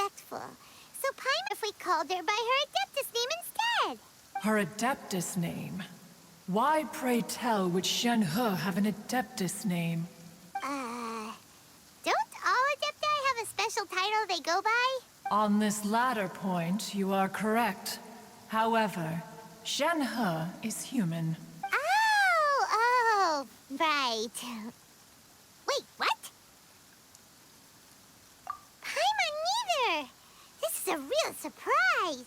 respectful. So Paimon if we called her by her Adeptus name instead. Her Adeptus name? Why, pray tell, would Shenhe have an Adeptus name? Don't all Adepti have a special title they go by? On this latter point, you are correct. However, Shenhe is human. Oh, right. Wait, what? Paimon neither! This is a real surprise!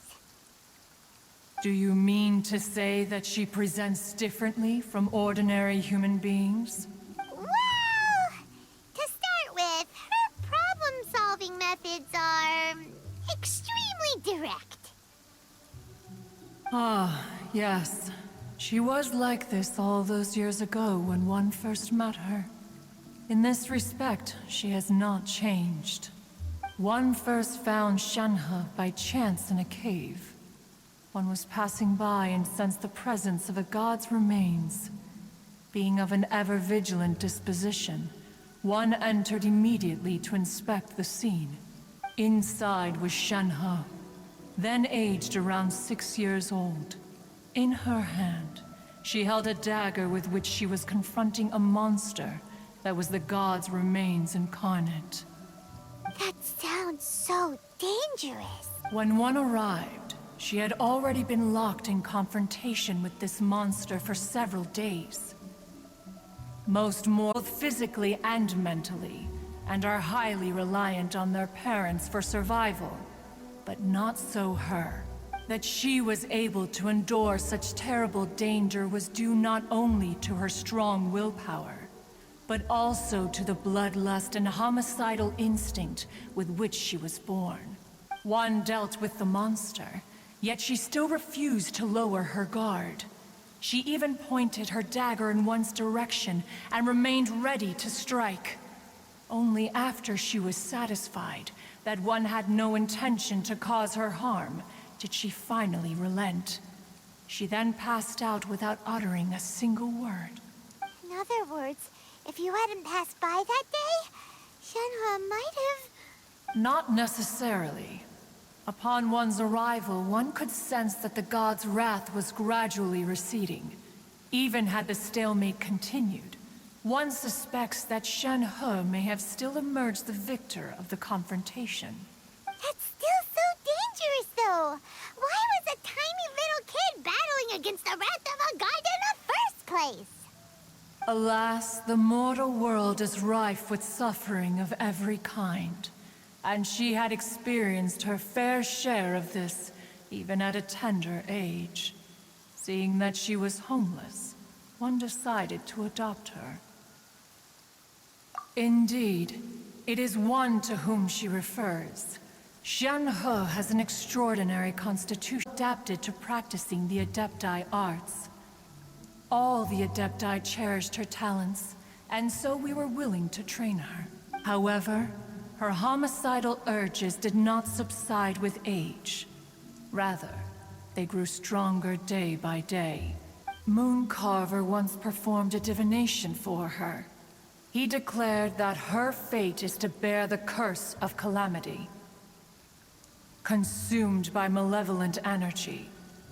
Do you mean to say that she presents differently from ordinary human beings? Well, to start with, her problem-solving methods are extremely direct. Ah, yes. She was like this all those years ago when one first met her. In this respect, she has not changed. One first found Shenhe by chance in a cave. One was passing by and sensed the presence of a god's remains. Being of an ever-vigilant disposition, one entered immediately to inspect the scene. Inside was Shenhe, then aged around 6 years old. In her hand, she held a dagger with which she was confronting a monster that was the god's remains incarnate. That sounds so dangerous. When one arrived, she had already been locked in confrontation with this monster for several days. Most both physically and mentally, and are highly reliant on their parents for survival. But not so her. That she was able to endure such terrible danger was due not only to her strong willpower, but also to the bloodlust and homicidal instinct with which she was born. One dealt with the monster, yet she still refused to lower her guard. She even pointed her dagger in one's direction and remained ready to strike. Only after she was satisfied that one had no intention to cause her harm did she finally relent. She then passed out without uttering a single word. In other words, if you hadn't passed by that day, Shenhe might have... Not necessarily. Upon one's arrival, one could sense that the god's wrath was gradually receding. Even had the stalemate continued, one suspects that Shenhe may have still emerged the victor of the confrontation. That's still so dangerous, though! Why was a tiny little kid battling against the wrath of a god in the first place? Alas, the mortal world is rife with suffering of every kind. And she had experienced her fair share of this, even at a tender age. Seeing that she was homeless, one decided to adopt her. Indeed, it is one to whom she refers. Shenhe has an extraordinary constitution adapted to practicing the Adepti arts. All the Adepti cherished her talents, and so we were willing to train her. However, her homicidal urges did not subside with age. Rather, they grew stronger day by day. Mooncarver once performed a divination for her. He declared that her fate is to bear the curse of calamity. Consumed by malevolent energy,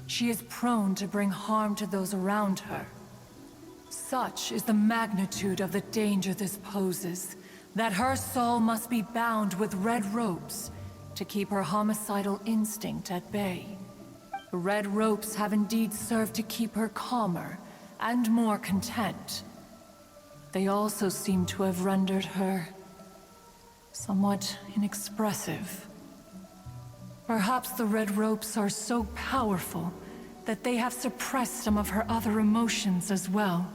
she is prone to bring harm to those around her. Such is the magnitude of the danger this poses, that her soul must be bound with red ropes to keep her homicidal instinct at bay. The red ropes have indeed served to keep her calmer and more content. They also seem to have rendered her somewhat inexpressive. Perhaps the red ropes are so powerful that they have suppressed some of her other emotions as well.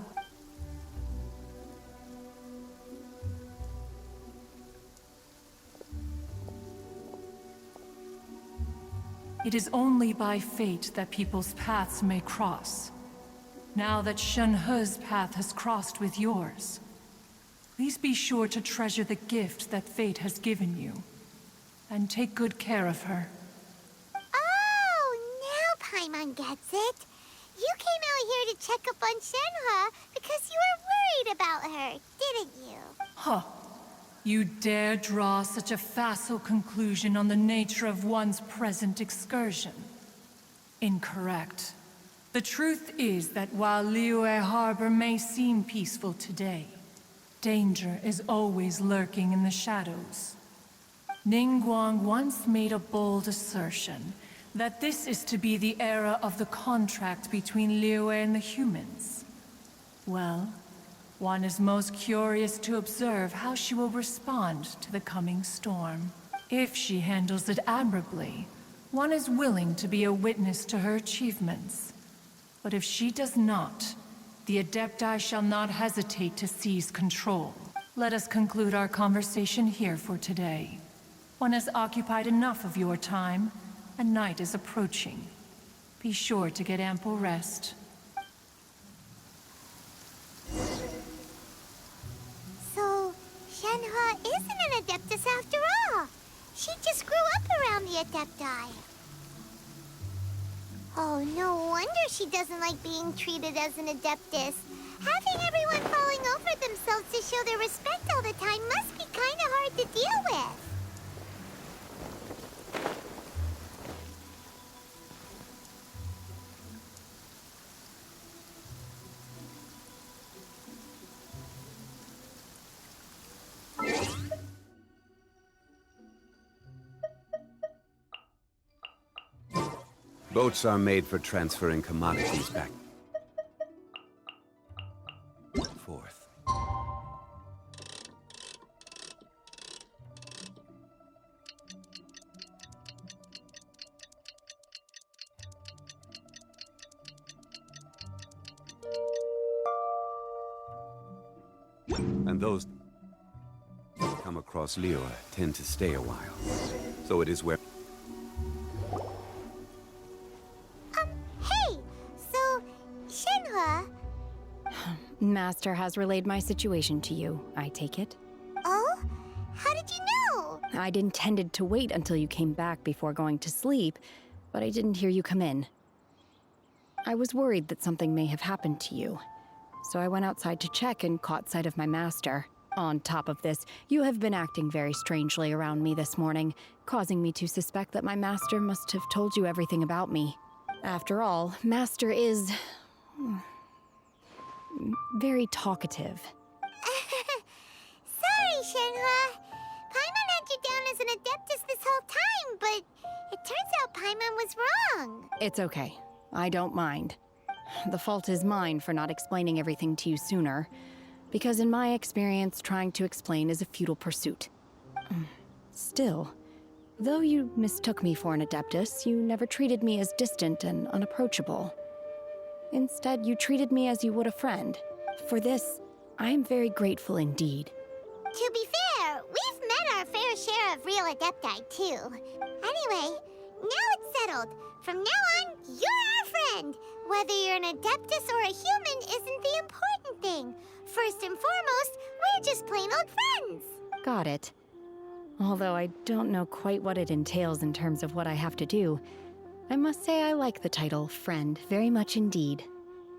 It is only by fate that people's paths may cross. Now that Shenhe's path has crossed with yours, please be sure to treasure the gift that fate has given you, and take good care of her. Oh, now Paimon gets it. You came out here to check up on Shenhe because you were worried about her, didn't you? Huh. You dare draw such a facile conclusion on the nature of one's present excursion? Incorrect. The truth is that while Liyue Harbor may seem peaceful today, danger is always lurking in the shadows. Ningguang once made a bold assertion that this is to be the era of the contract between Liyue and the humans. Well, one is most curious to observe how she will respond to the coming storm. If she handles it admirably, one is willing to be a witness to her achievements. But if she does not, the Adepti shall not hesitate to seize control. Let us conclude our conversation here for today. One has occupied enough of your time, and night is approaching. Be sure to get ample rest. So, Shenhua isn't an Adeptus after all. She just grew up around the Adepti. Oh, no wonder she doesn't like being treated as an Adeptus. Having everyone falling over themselves to show their respect all the time must be kind of hard to deal with. Boats are made for transferring commodities back and forth. And those who come across Liyue tend to stay a while. So it is where... Hey! So, Shenhua... Master has relayed my situation to you, I take it. Oh? How did you know? I'd intended to wait until you came back before going to sleep, but I didn't hear you come in. I was worried that something may have happened to you, so I went outside to check and caught sight of my master. On top of this, you have been acting very strangely around me this morning, causing me to suspect that my master must have told you everything about me. After all, Master is... very talkative. Sorry, Shenhua. Paimon had you down as an Adeptus this whole time, but it turns out Paimon was wrong. It's okay. I don't mind. The fault is mine for not explaining everything to you sooner, because in my experience, trying to explain is a futile pursuit. Still, though you mistook me for an Adeptus, you never treated me as distant and unapproachable. Instead, you treated me as you would a friend. For this, I am very grateful indeed. To be fair, we've met our fair share of real Adepti, too. Anyway, now it's settled. From now on, you're our friend. Whether you're an Adeptus or a human isn't the important thing. First and foremost, we're just plain old friends. Got it. Although I don't know quite what it entails in terms of what I have to do, I must say I like the title Friend very much indeed.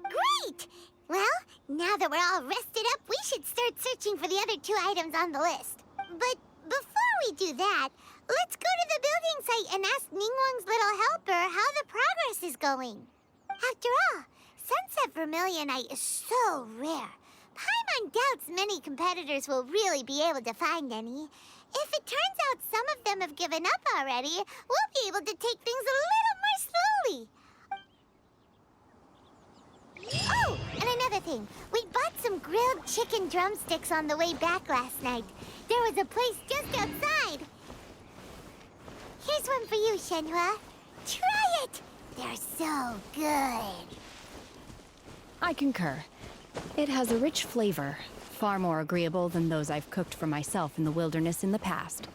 Great! Well, now that we're all rested up, we should start searching for the other 2 items on the list. But before we do that, let's go to the building site and ask Ningguang's little helper how the progress is going. After all, Sunset Vermilionite is so rare. Paimon doubts many competitors will really be able to find any. If it turns out some of them have given up already, we'll be able to take things a little more slowly. Oh, and another thing. We bought some grilled chicken drumsticks on the way back last night. There was a place just outside. Here's one for you, Shenhua. Try it! They're so good. I concur. It has a rich flavor, far more agreeable than those I've cooked for myself in the wilderness in the past.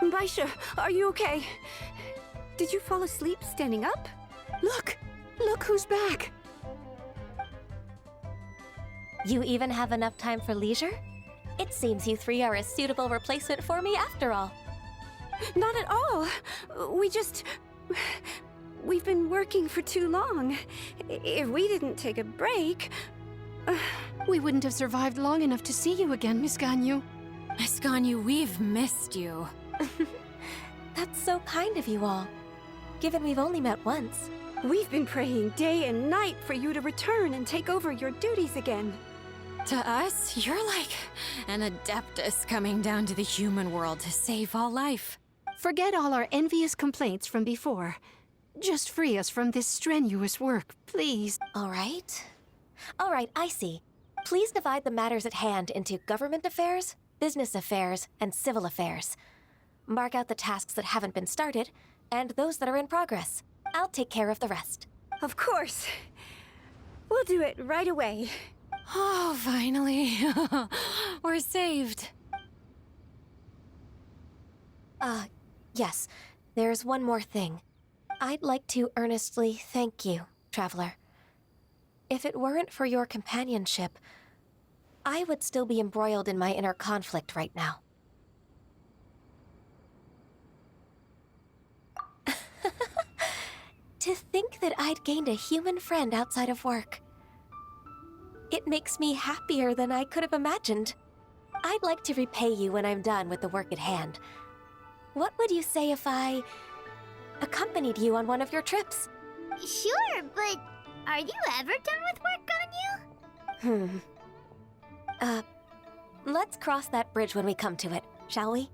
Baisha, are you okay? Did you fall asleep standing up? Look! Look who's back! You even have enough time for leisure? It seems you three are a suitable replacement for me after all. Not at all. We've been working for too long. If we didn't take a break... We wouldn't have survived long enough to see you again, Miss Ganyu. Miss Ganyu, we've missed you. That's so kind of you all, given we've only met once. We've been praying day and night for you to return and take over your duties again. To us, you're like an adeptus coming down to the human world to save all life. Forget all our envious complaints from before. Just free us from this strenuous work, please. All right. All right, I see. Please divide the matters at hand into government affairs, business affairs, and civil affairs. Mark out the tasks that haven't been started, and those that are in progress. I'll take care of the rest. Of course. We'll do it right away. Oh, finally. We're saved. Yes. There's one more thing. I'd like to earnestly thank you, Traveler. If it weren't for your companionship, I would still be embroiled in my inner conflict right now. To think that I'd gained a human friend outside of work. It makes me happier than I could have imagined. I'd like to repay you when I'm done with the work at hand. What would you say if I accompanied you on one of your trips? Sure, but are you ever done with work, Ganyu? Let's cross that bridge when we come to it, shall we?